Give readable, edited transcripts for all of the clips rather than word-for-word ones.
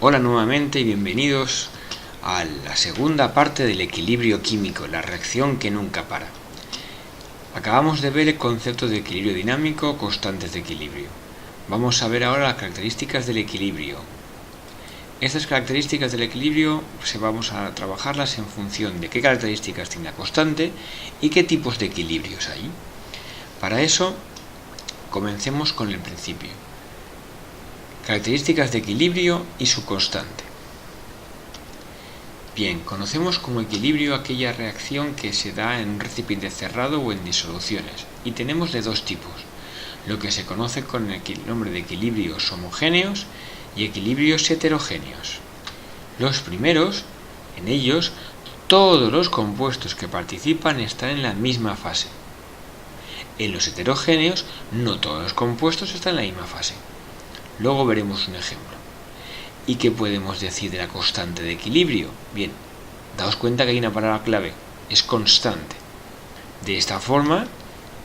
Hola nuevamente y bienvenidos a la segunda parte del equilibrio químico, la reacción que nunca para. Acabamos de ver el concepto de equilibrio dinámico, constantes de equilibrio. Vamos a ver ahora las características del equilibrio. Estas características del equilibrio vamos a trabajarlas en función de qué características tiene la constante y qué tipos de equilibrios hay. Para eso, comencemos con el principio. Características de equilibrio y su constante. Bien, conocemos como equilibrio aquella reacción que se da en un recipiente cerrado o en disoluciones, y tenemos de dos tipos, lo que se conoce con el nombre de equilibrios homogéneos y equilibrios heterogéneos. Los primeros, en ellos, todos los compuestos que participan están en la misma fase. En los heterogéneos, no todos los compuestos están en la misma fase. Luego veremos un ejemplo. ¿Y qué podemos decir de la constante de equilibrio? Bien, daos cuenta que hay una palabra clave, es constante. De esta forma,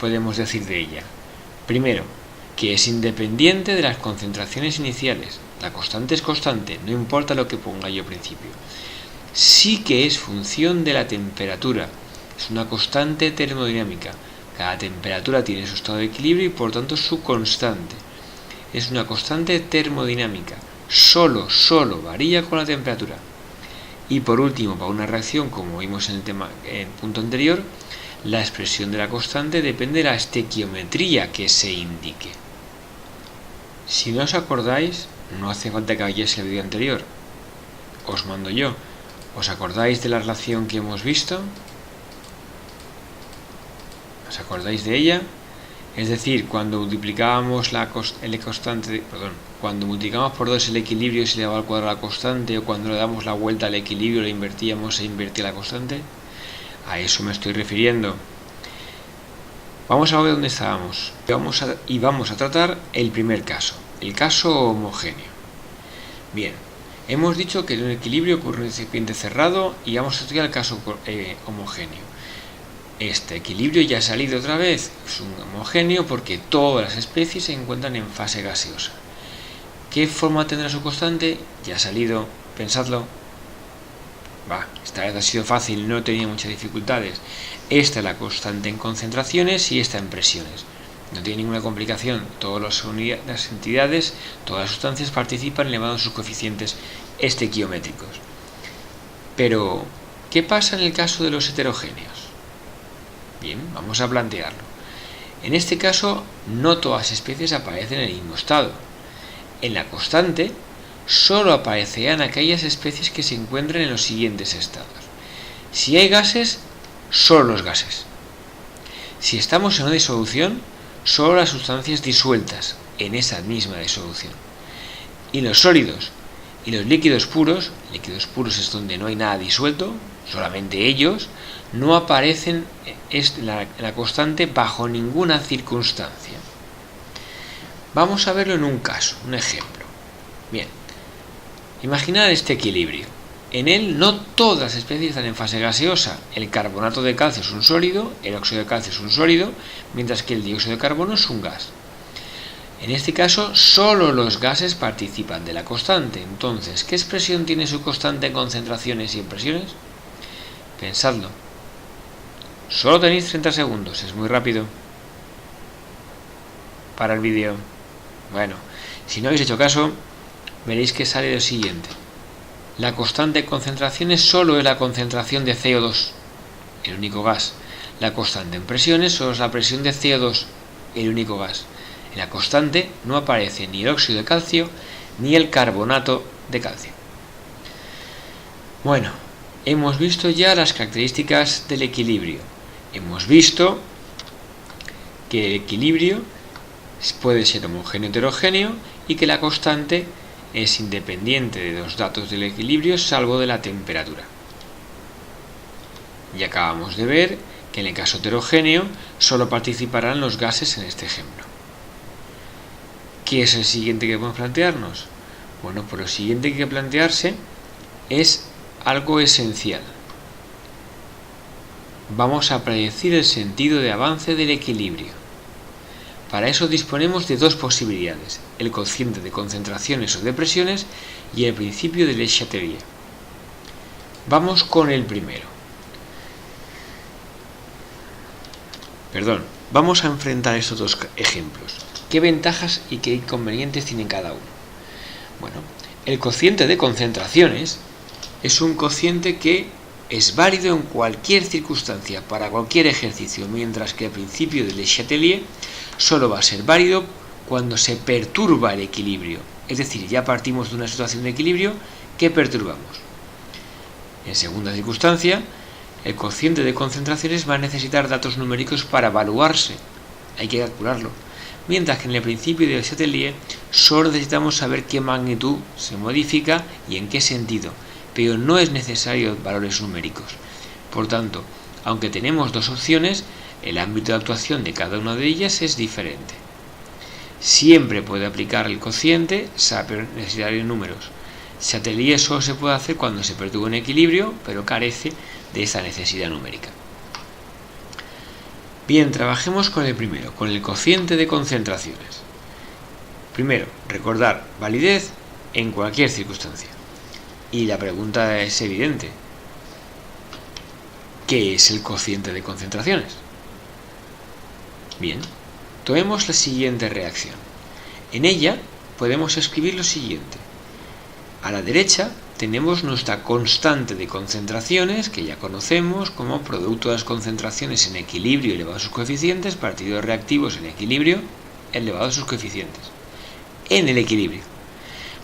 podemos decir de ella, primero, que es independiente de las concentraciones iniciales. La constante es constante, no importa lo que ponga yo al principio. Sí que es función de la temperatura, es una constante termodinámica. Cada temperatura tiene su estado de equilibrio y por tanto su constante. Es una constante termodinámica, solo varía con la temperatura. Y por último, para una reacción, como vimos en el punto anterior, la expresión de la constante depende de la estequiometría que se indique. Si no os acordáis, no hace falta que vayáis el vídeo anterior, os mando yo. ¿Os acordáis de la relación que hemos visto? ¿Os acordáis de ella? Es decir, cuando multiplicábamos cuando multiplicamos por 2 el equilibrio se le daba al cuadrado la constante, o cuando le damos la vuelta al equilibrio le invertíamos e invertía la constante. A eso me estoy refiriendo. Vamos a ver dónde estábamos. Vamos a tratar el primer caso, el caso homogéneo. Bien, hemos dicho que en un equilibrio ocurre un recipiente cerrado y vamos a estudiar el caso homogéneo. Este equilibrio ya ha salido otra vez, es un homogéneo porque todas las especies se encuentran en fase gaseosa. ¿Qué forma tendrá su constante? Ya ha salido, pensadlo. Esta vez ha sido fácil, no tenía muchas dificultades. Esta es la constante en concentraciones y esta en presiones. No tiene ninguna complicación, todas las entidades, todas las sustancias participan elevando sus coeficientes estequiométricos. Pero, ¿qué pasa en el caso de los heterogéneos? Bien, vamos a plantearlo. En este caso, no todas las especies aparecen en el mismo estado. En la constante, solo aparecerán aquellas especies que se encuentren en los siguientes estados. Si hay gases, solo los gases. Si estamos en una disolución, solo las sustancias disueltas en esa misma disolución. Y los sólidos y los líquidos puros es donde no hay nada disuelto, solamente ellos, no aparecen en la constante bajo ninguna circunstancia. Vamos a verlo en un caso, un ejemplo. Bien, imaginad este equilibrio. En él no todas las especies están en fase gaseosa. El carbonato de calcio es un sólido, el óxido de calcio es un sólido, mientras que el dióxido de carbono es un gas. En este caso, solo los gases participan de la constante. Entonces, ¿qué expresión tiene su constante en concentraciones y en presiones? Pensadlo. Solo tenéis 30 segundos, es muy rápido. Para el vídeo. Bueno, si no habéis hecho caso, veréis que sale lo siguiente. La constante de concentraciones solo es la concentración de CO2, el único gas. La constante en presiones solo es la presión de CO2, el único gas. En la constante no aparece ni el óxido de calcio ni el carbonato de calcio. Bueno, hemos visto ya las características del equilibrio. Hemos visto que el equilibrio puede ser homogéneo o heterogéneo y que la constante es independiente de los datos del equilibrio salvo de la temperatura. Y acabamos de ver que en el caso heterogéneo solo participarán los gases en este ejemplo. ¿Qué es el siguiente que podemos plantearnos? Bueno, pues lo siguiente que hay que plantearse es algo esencial. Vamos a predecir el sentido de avance del equilibrio. Para eso disponemos de dos posibilidades, el cociente de concentraciones o de presiones y el principio de Le Chatelier. Vamos con el primero. Vamos a enfrentar estos dos ejemplos. ¿Qué ventajas y qué inconvenientes tienen cada uno? Bueno, el cociente de concentraciones es un cociente que es válido en cualquier circunstancia, para cualquier ejercicio, mientras que el principio de Le Chatelier solo va a ser válido cuando se perturba el equilibrio. Es decir, ya partimos de una situación de equilibrio que perturbamos. En segunda circunstancia, el cociente de concentraciones va a necesitar datos numéricos para evaluarse. Hay que calcularlo. Mientras que en el principio de Le Chatelier solo necesitamos saber qué magnitud se modifica y en qué sentido, pero no es necesario valores numéricos. Por tanto, aunque tenemos dos opciones, el ámbito de actuación de cada una de ellas es diferente. Siempre puede aplicar el cociente, pero necesitar números. Chatelier solo se puede hacer cuando se perturba un equilibrio, pero carece de esa necesidad numérica. Bien, trabajemos con el primero, con el cociente de concentraciones. Primero, recordar, validez en cualquier circunstancia. Y la pregunta es evidente. ¿Qué es el cociente de concentraciones? Bien, tomemos la siguiente reacción. En ella podemos escribir lo siguiente. A la derecha tenemos nuestra constante de concentraciones, que ya conocemos como producto de las concentraciones en equilibrio elevado a sus coeficientes, partido de reactivos en equilibrio elevado a sus coeficientes. En el equilibrio.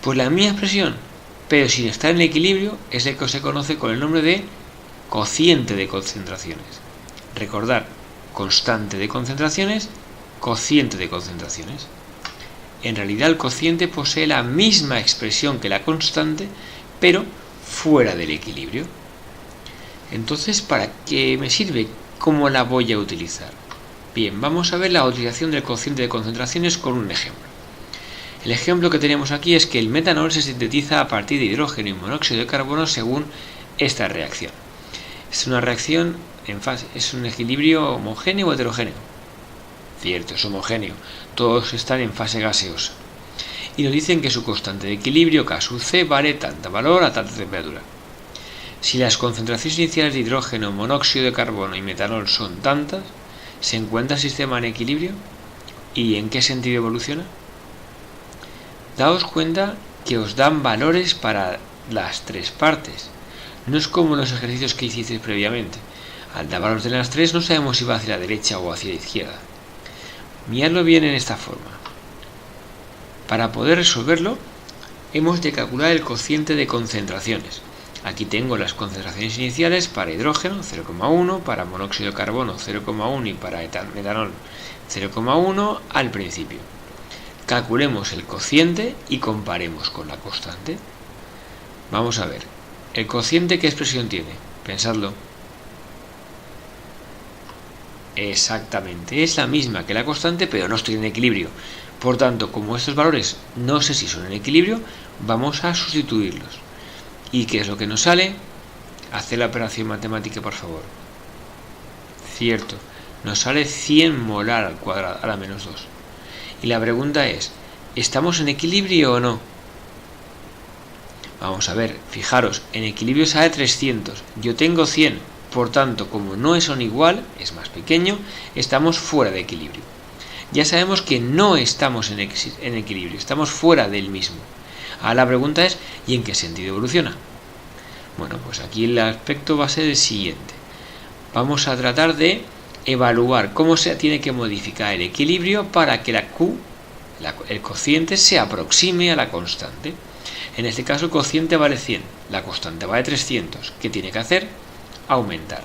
Pues la misma expresión, pero sin estar en equilibrio, es el que se conoce con el nombre de cociente de concentraciones. Recordar, constante de concentraciones, cociente de concentraciones. En realidad el cociente posee la misma expresión que la constante, pero fuera del equilibrio. Entonces, ¿para qué me sirve? ¿Cómo la voy a utilizar? Bien, vamos a ver la utilización del cociente de concentraciones con un ejemplo. El ejemplo que tenemos aquí es que el metanol se sintetiza a partir de hidrógeno y monóxido de carbono según esta reacción. Es una reacción en fase, es un equilibrio homogéneo o heterogéneo. Cierto, es homogéneo. Todos están en fase gaseosa. Y nos dicen que su constante de equilibrio, K sub C, vale tanta valor a tanta temperatura. Si las concentraciones iniciales de hidrógeno, monóxido de carbono y metanol son tantas, ¿se encuentra el sistema en equilibrio? ¿Y en qué sentido evoluciona? Daos cuenta que os dan valores para las tres partes. No es como los ejercicios que hicisteis previamente. Al dar valores de las tres no sabemos si va hacia la derecha o hacia la izquierda. Miradlo bien en esta forma. Para poder resolverlo, hemos de calcular el cociente de concentraciones. Aquí tengo las concentraciones iniciales para hidrógeno 0,1, para monóxido de carbono 0,1 y para metanol 0,1 al principio. Calculemos el cociente y comparemos con la constante. Vamos a ver. ¿El cociente qué expresión tiene? Pensadlo. Exactamente, es la misma que la constante, pero no estoy en equilibrio. Por tanto, como estos valores no sé si son en equilibrio, vamos a sustituirlos. ¿Y qué es lo que nos sale? Haz la operación matemática, por favor. Cierto, nos sale 100 molar al cuadrado, a la menos 2. Y la pregunta es, ¿estamos en equilibrio o no? Vamos a ver, fijaros, en equilibrio sale 300, yo tengo 100, por tanto, como no son igual, es más pequeño, estamos fuera de equilibrio. Ya sabemos que no estamos en equilibrio, estamos fuera del mismo. Ahora la pregunta es, ¿y en qué sentido evoluciona? Bueno, pues aquí el aspecto va a ser el siguiente. Vamos a tratar de evaluar cómo se tiene que modificar el equilibrio para que la Q, el cociente, se aproxime a la constante. En este caso el cociente vale 100, la constante vale 300. ¿Qué tiene que hacer? Aumentar.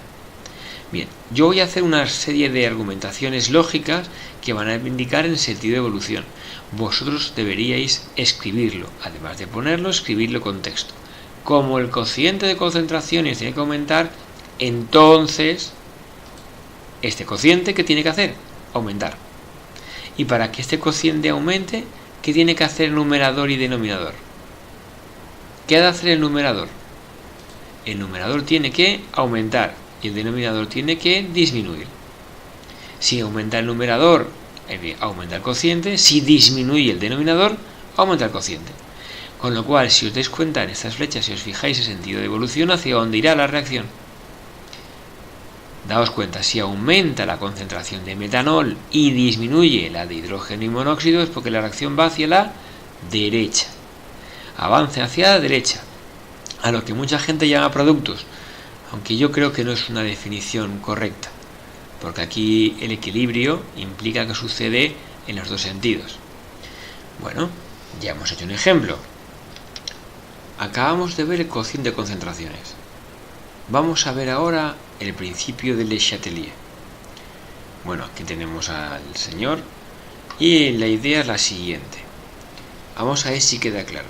Bien, yo voy a hacer una serie de argumentaciones lógicas que van a indicar en sentido de evolución. Vosotros deberíais escribirlo, además de ponerlo, escribirlo con texto. Como el cociente de concentraciones tiene que aumentar, entonces este cociente, ¿qué tiene que hacer? Aumentar. Y para que este cociente aumente, ¿qué tiene que hacer el numerador y denominador? ¿Qué ha de hacer el numerador? El numerador tiene que aumentar y el denominador tiene que disminuir. Si aumenta el numerador aumenta el cociente. Si disminuye el denominador, aumenta el cociente. Con lo cual, si os dais cuenta en estas flechas, si os fijáis el sentido de evolución, hacia dónde irá la reacción. Daos cuenta, si aumenta la concentración de metanol y disminuye la de hidrógeno y monóxido, es porque la reacción va hacia la derecha. Avance hacia la derecha, a lo que mucha gente llama productos, aunque yo creo que no es una definición correcta, porque aquí el equilibrio implica que sucede en los dos sentidos. Bueno, ya hemos hecho un ejemplo. Acabamos de ver el cociente de concentraciones. Vamos a ver ahora el principio de Le Chatelier. Bueno, aquí tenemos al señor y la idea es la siguiente. Vamos a ver si queda claro.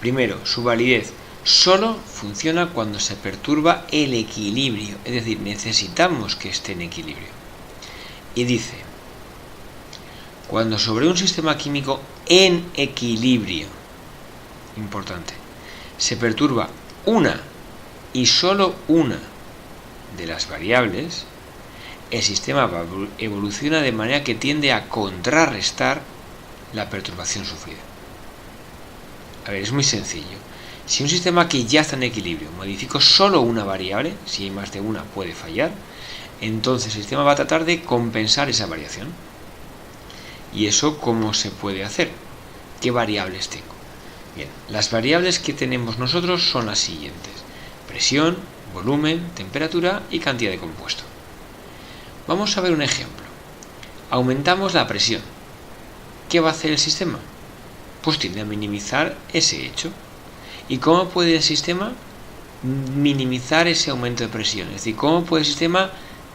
Primero, su validez solo funciona cuando se perturba el equilibrio, es decir, necesitamos que esté en equilibrio. Y dice, cuando sobre un sistema químico en equilibrio, importante, se perturba una y solo una de las variables, el sistema evoluciona de manera que tiende a contrarrestar la perturbación sufrida. A ver, es muy sencillo. Si un sistema que ya está en equilibrio modifico solo una variable, si hay más de una puede fallar, entonces el sistema va a tratar de compensar esa variación. ¿Y eso cómo se puede hacer? ¿Qué variables tengo? Bien, las variables que tenemos nosotros son las siguientes: presión, volumen, temperatura y cantidad de compuesto. Vamos a ver un ejemplo. Aumentamos la presión. ¿Qué va a hacer el sistema? Pues tiende a minimizar ese hecho. ¿Y cómo puede el sistema minimizar ese aumento de presión? Es decir, ¿cómo puede el sistema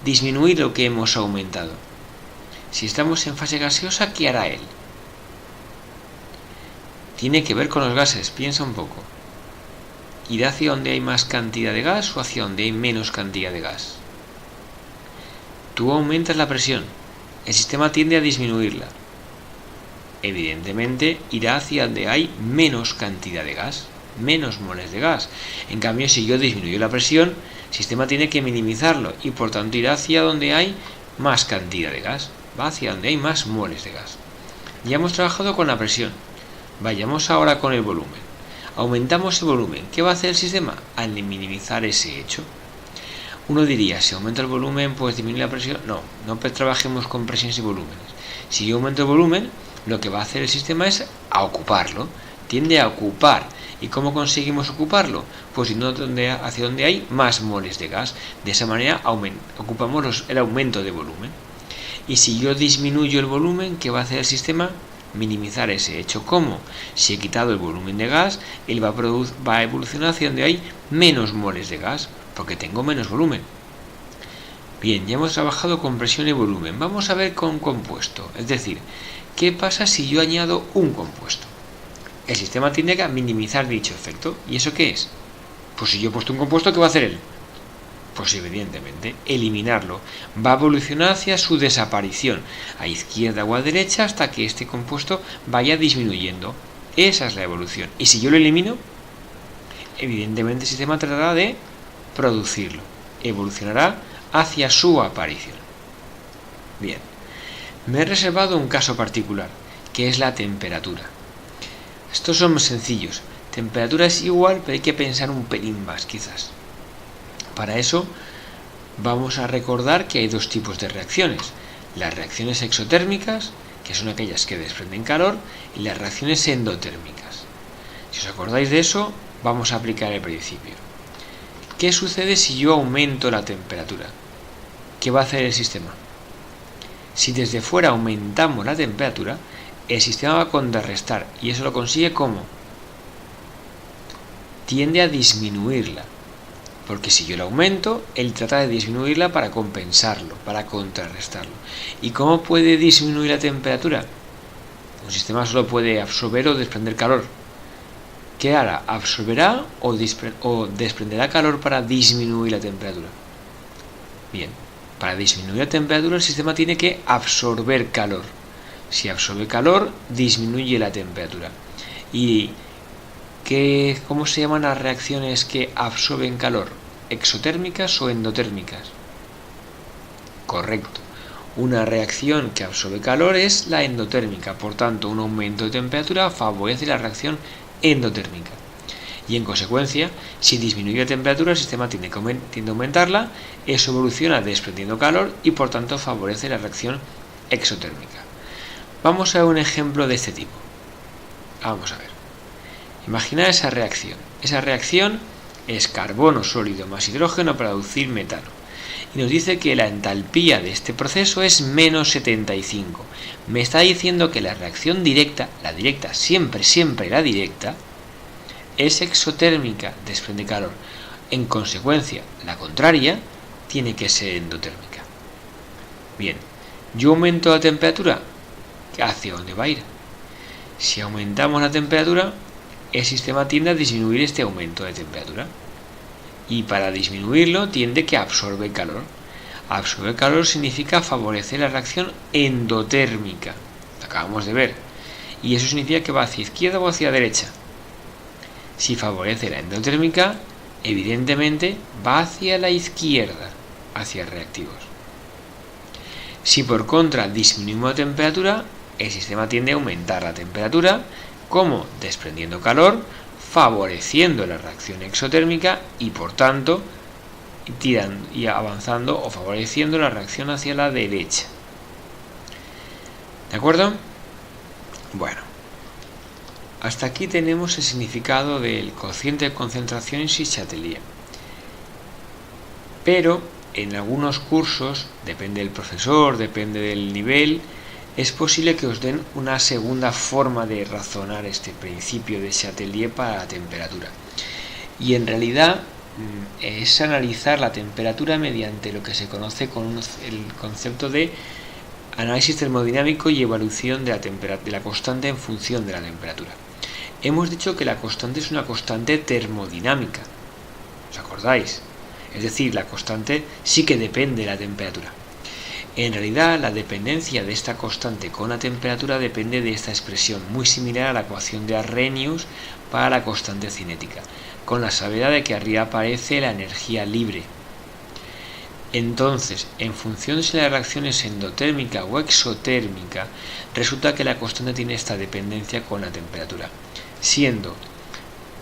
disminuir lo que hemos aumentado? Si estamos en fase gaseosa, ¿qué hará él? Tiene que ver con los gases, piensa un poco. ¿Irá hacia donde hay más cantidad de gas o hacia donde hay menos cantidad de gas? Tú aumentas la presión, el sistema tiende a disminuirla. Evidentemente irá hacia donde hay menos cantidad de gas, menos moles de gas. En cambio, si yo disminuyo la presión, el sistema tiene que minimizarlo y por tanto irá hacia donde hay más cantidad de gas, va hacia donde hay más moles de gas. Ya hemos trabajado con la presión, vayamos ahora con el volumen. Aumentamos el volumen, ¿qué va a hacer el sistema? Al minimizar ese hecho. Uno diría, si aumenta el volumen, pues disminuye la presión. No trabajemos con presiones y volúmenes. Si yo aumento el volumen, lo que va a hacer el sistema es a ocuparlo, tiende a ocupar. ¿Y cómo conseguimos ocuparlo? Pues hacia donde hay más moles de gas. De esa manera ocupamos el aumento de volumen. Y si yo disminuyo el volumen, ¿qué va a hacer el sistema? Minimizar ese hecho. ¿Cómo? Si he quitado el volumen de gas, él va a evolucionar hacia donde hay menos moles de gas, porque tengo menos volumen. Bien, ya hemos trabajado con presión y volumen. Vamos a ver con compuesto. Es decir, ¿qué pasa si yo añado un compuesto? El sistema tiende a minimizar dicho efecto. ¿Y eso qué es? Pues si yo he puesto un compuesto, ¿qué va a hacer él? Pues evidentemente, eliminarlo. Va a evolucionar hacia su desaparición, a izquierda o a derecha, hasta que este compuesto vaya disminuyendo. Esa es la evolución. Y si yo lo elimino, evidentemente el sistema tratará de producirlo. Evolucionará hacia su aparición. Bien, me he reservado un caso particular, que es la temperatura. Estos son sencillos. Temperatura es igual, pero hay que pensar un pelín más, quizás. Para eso, vamos a recordar que hay dos tipos de reacciones. Las reacciones exotérmicas, que son aquellas que desprenden calor, y las reacciones endotérmicas. Si os acordáis de eso, vamos a aplicar el principio. ¿Qué sucede si yo aumento la temperatura? ¿Qué va a hacer el sistema? Si desde fuera aumentamos la temperatura, el sistema va a contrarrestar. ¿Y eso lo consigue cómo? Tiende a disminuirla. Porque si yo la aumento, él trata de disminuirla para compensarlo, para contrarrestarlo. ¿Y cómo puede disminuir la temperatura? Un sistema solo puede absorber o desprender calor. ¿Qué hará? ¿Absorberá o desprenderá calor para disminuir la temperatura? Bien, para disminuir la temperatura el sistema tiene que absorber calor. Si absorbe calor, disminuye la temperatura. ¿Y cómo se llaman las reacciones que absorben calor? ¿Exotérmicas o endotérmicas? Correcto. Una reacción que absorbe calor es la endotérmica, por tanto un aumento de temperatura favorece la reacción endotérmica. Y en consecuencia, si disminuye la temperatura, el sistema tiende a aumentarla, eso evoluciona desprendiendo calor y por tanto favorece la reacción exotérmica. Vamos a ver un ejemplo de este tipo. Vamos a ver. Imaginad esa reacción. Esa reacción es carbono sólido más hidrógeno para producir metano. Y nos dice que la entalpía de este proceso es menos 75. Me está diciendo que la reacción directa, siempre la directa, es exotérmica, desprende calor. En consecuencia, la contraria tiene que ser endotérmica. Bien, yo aumento la temperatura, ¿hacia dónde va a ir? Si aumentamos la temperatura, el sistema tiende a disminuir este aumento de temperatura. Y para disminuirlo tiende que absorbe calor. Absorber calor significa favorecer la reacción endotérmica. Lo acabamos de ver. Y eso significa que va hacia izquierda o hacia derecha. Si favorece la endotérmica, evidentemente va hacia la izquierda, hacia reactivos. Si por contra disminuimos la temperatura, el sistema tiende a aumentar la temperatura, como desprendiendo calor, favoreciendo la reacción exotérmica y por tanto avanzando o favoreciendo la reacción hacia la derecha. ¿De acuerdo? Bueno, hasta aquí tenemos el significado del cociente de concentración y Chatelier. Pero en algunos cursos, depende del profesor, depende del nivel, es posible que os den una segunda forma de razonar este principio de Chatelier para la temperatura. Y en realidad es analizar la temperatura mediante lo que se conoce con el concepto de análisis termodinámico y evaluación de la constante en función de la temperatura. Hemos dicho que la constante es una constante termodinámica. ¿Os acordáis? Es decir, la constante sí que depende de la temperatura. En realidad, la dependencia de esta constante con la temperatura depende de esta expresión, muy similar a la ecuación de Arrhenius para la constante cinética, con la salvedad de que arriba aparece la energía libre. Entonces, en función de si la reacción es endotérmica o exotérmica, resulta que la constante tiene esta dependencia con la temperatura, siendo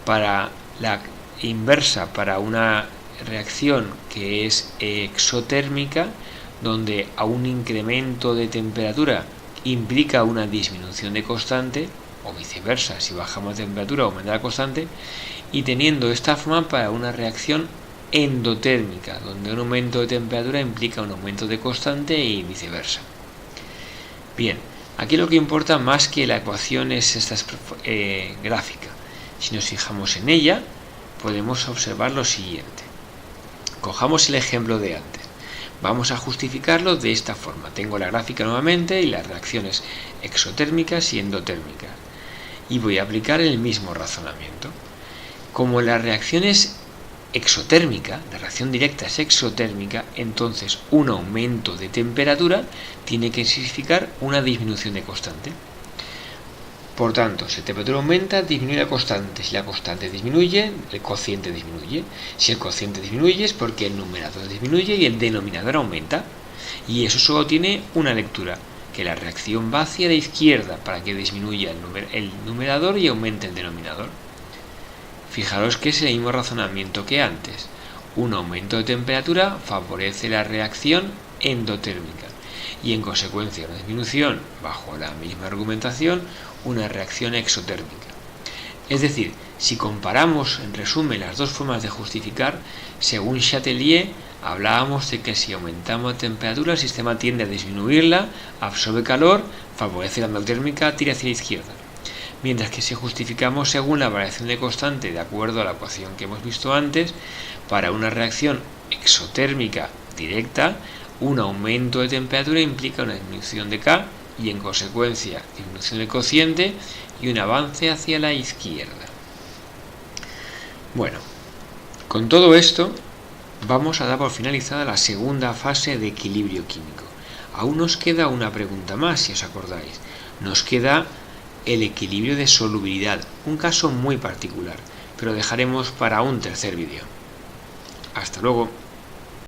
para la inversa para una reacción que es exotérmica, donde a un incremento de temperatura implica una disminución de constante, o viceversa, si bajamos de temperatura aumenta la constante, y teniendo esta forma para una reacción endotérmica, donde un aumento de temperatura implica un aumento de constante y viceversa. Bien, aquí lo que importa más que la ecuación es esta gráfica. Si nos fijamos en ella, podemos observar lo siguiente. Cojamos el ejemplo de antes. Vamos a justificarlo de esta forma. Tengo la gráfica nuevamente y las reacciones exotérmicas y endotérmicas. Y voy a aplicar el mismo razonamiento. Como la reacción es exotérmica, la reacción directa es exotérmica, entonces un aumento de temperatura tiene que significar una disminución de constante. Por tanto, si la temperatura aumenta, disminuye la constante. Si la constante disminuye, el cociente disminuye. Si el cociente disminuye es porque el numerador disminuye y el denominador aumenta. Y eso solo tiene una lectura, que la reacción va hacia la izquierda para que disminuya el numerador y aumente el denominador. Fijaros que es el mismo razonamiento que antes. Un aumento de temperatura favorece la reacción endotérmica y en consecuencia una disminución, bajo la misma argumentación, una reacción exotérmica. Es decir, si comparamos en resumen las dos formas de justificar, según Chatelier hablábamos de que si aumentamos la temperatura el sistema tiende a disminuirla, absorbe calor, favorece la endotérmica, tira hacia la izquierda. Mientras que si justificamos según la variación de constante de acuerdo a la ecuación que hemos visto antes, para una reacción exotérmica directa, un aumento de temperatura implica una disminución de K y en consecuencia disminución del cociente y un avance hacia la izquierda. Bueno, con todo esto vamos a dar por finalizada la segunda fase de equilibrio químico. Aún nos queda una pregunta más, si os acordáis. Nos queda el equilibrio de solubilidad, un caso muy particular, pero dejaremos para un tercer vídeo. Hasta luego.